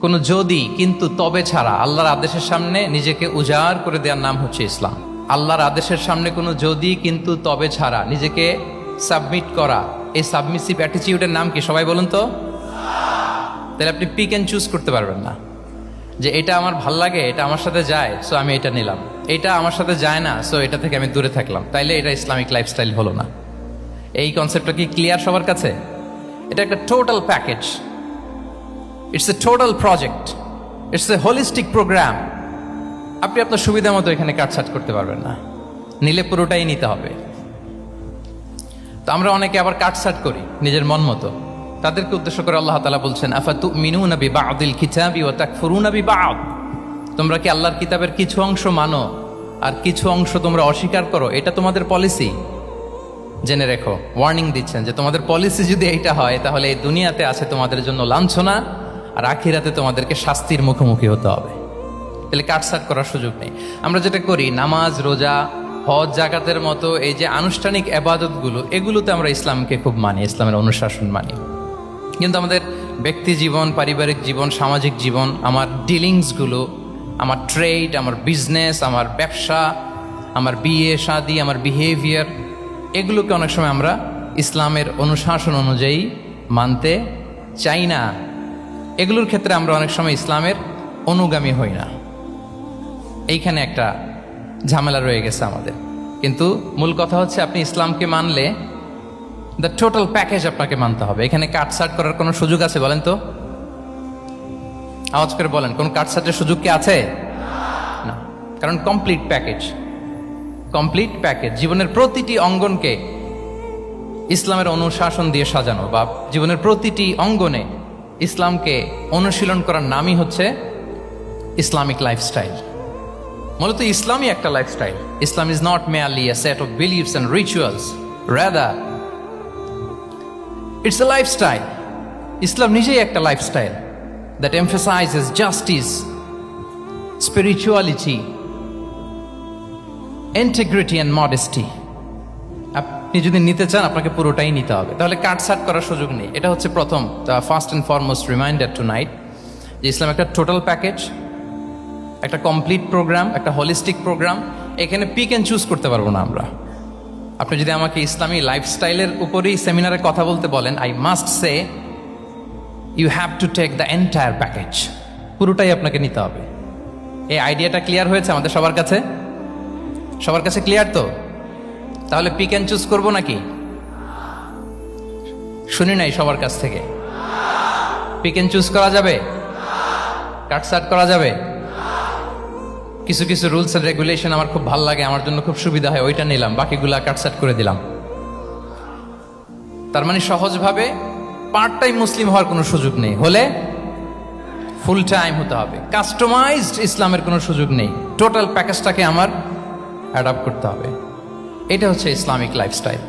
কোনো যদি কিন্তু তবে ছাড়া আল্লাহর আদেশের সামনে নিজেকে উজাড় করে দেওয়ার নাম হচ্ছে ইসলাম। আল্লাহর আদেশের সামনে কোনো যদি কিন্তু তবে ছাড়া নিজেকে সাবমিট করা, এই সাবমিসিভ অ্যাটিটিউডের নাম কি সবাই বলুন তো? তাহলে আপনি পিক অ্যান্ড চুজ করতে পারবেন না যে এটা আমার ভাল লাগে, এটা আমার সাথে যায়, সো আমি এটা নিলাম, এটা আমার সাথে যায় না, সো এটা থেকে আমি দূরে থাকলাম। তাইলে এটা ইসলামিক লাইফস্টাইল হলো না। এই কনসেপ্টটা কি ক্লিয়ার সবার কাছে? এটা একটা total package, it's a total project, it's a holistic programme. আপনি আপনার সুবিধা মতো এখানে কাটছাট করতে পারবেন না, নিলে পুরোটাই নিতে হবে। তো আমরা অনেকে আবার কাটছাট করি নিজের মন মতো। তাদেরকে উদ্দেশ্য করে আল্লাহ তাআলা বলছেন, আফাতুমিনুনা বিবাদিল কিতাবি ওয়া তাকফুরুনা বিবাদ। তোমরা কি আল্লাহর কিতাবের কিছু অংশ মানো আর কিছু অংশ তোমরা অস্বীকার করো? এটা তোমাদের পলিসি? জেনে রেখো, ওয়ার্নিং দিচ্ছেন যে তোমাদের পলিসি যদি এইটা হয় তাহলে এই দুনিয়াতে আছে তোমাদের জন্য লাঞ্ছনা, আর আখিরাতে তোমাদেরকে শাস্তির মুখোমুখি হতে হবে। তাহলে কাটছাট করার সুযোগ নেই। আমরা যেটা করি, নামাজ, রোজা, হজ, জাকাতের মতো এই যে আনুষ্ঠানিক ইবাদতগুলো, এগুলোতে আমরা ইসলামকে খুব মানি, ইসলামের অনুশাসন মানি। কিন্তু আমাদের ব্যক্তি জীবন, পারিবারিক জীবন, সামাজিক জীবন, আমার ডিলিংসগুলো, আমার ট্রেড, আমার বিজনেস, আমার ব্যবসা, আমার বিয়ে শাদী, আমার বিহেভিয়ার, এগুলোকে অনেক সময় আমরা ইসলামের অনুশাসন অনুযায়ী মানতে চাই না। এগুলোর ক্ষেত্রে আমরা অনেক সময় ইসলামের অনুগামী হই না। এইখানে একটা ঝামেলা রয়ে গেছে আমাদের। কিন্তু মূল কথা হচ্ছে, আপনি ইসলামকে মানলে দ্য টোটাল প্যাকেজ আপনাকে মানতে হবে। এখানে কাটছাট করার কোনো সুযোগ আছে বলেন তো? আওয়াজ করে বলেন, কোন কাটছাটের সুযোগ কি আছে? না, কারণ কমপ্লিট প্যাকেজ, কমপ্লিট প্যাকেজ। জীবনের প্রতিটি অঙ্গনকে ইসলামের অনুশাসন দিয়ে সাজানো, বা জীবনের প্রতিটি অঙ্গনে ইসলামকে অনুশীলন করার নামই হচ্ছে ইসলামিক লাইফস্টাইল। মূলত ইসলামই একটা lifestyle. Islam is not merely a set of beliefs and rituals, rather it's a lifestyle. ইসলাম নিজেই একটা lifestyle that emphasizes justice, spirituality, integrity and modesty. আপনি যদি নিতে চান আপনাকে পুরোটাই নিতে হবে, তাহলে কাটছাট করার সুযোগ নেই। এটা হচ্ছে প্রথম, the first and foremost reminder tonight, যে ইসলাম একটা টোটাল প্যাকেজ, একটা কমপ্লিট প্রোগ্রাম, একটা হোলিস্টিক প্রোগ্রাম। এখানে পিক অ্যান্ড চুজ করতে পারবো না আমরা। আপনি যদি আমাকে ইসলামী লাইফস্টাইলের উপরেই সেমিনারে কথা বলতে বলেন, I must say you have to take the entire package. পুরোটাই আপনাকে নিতে হবে। এই আইডিয়াটা ক্লিয়ার হয়েছে আমাদের সবার কাছে? সবার কাছে ক্লিয়ার তো? তাহলে পিক অ্যান্ড চুজ করবো নাকি? শুনি নাই সবার কাছ থেকে। পিক অ্যান্ড চুজ করা যাবে? কাটছাট করা যাবে? কিছু কিছু রুলস এন্ড রেগুলেশন আমার খুব ভালো লাগে, আমার জন্য খুব সুবিধা হয়, ওইটা নিলাম, বাকিগুলা কাটছাট করে দিলাম। তার মানে সহজভাবে পার্ট টাইম মুসলিম হওয়ার কোনো সুযোগ নেই, হলে ফুল টাইম হতে হবে। কাস্টমাইজড ইসলামের কোনো সুযোগ নেই, টোটাল প্যাকেজটাকে আমার অ্যাডাপ্ট করতে হবে। এটা হচ্ছে ইসলামিক লাইফস্টাইল।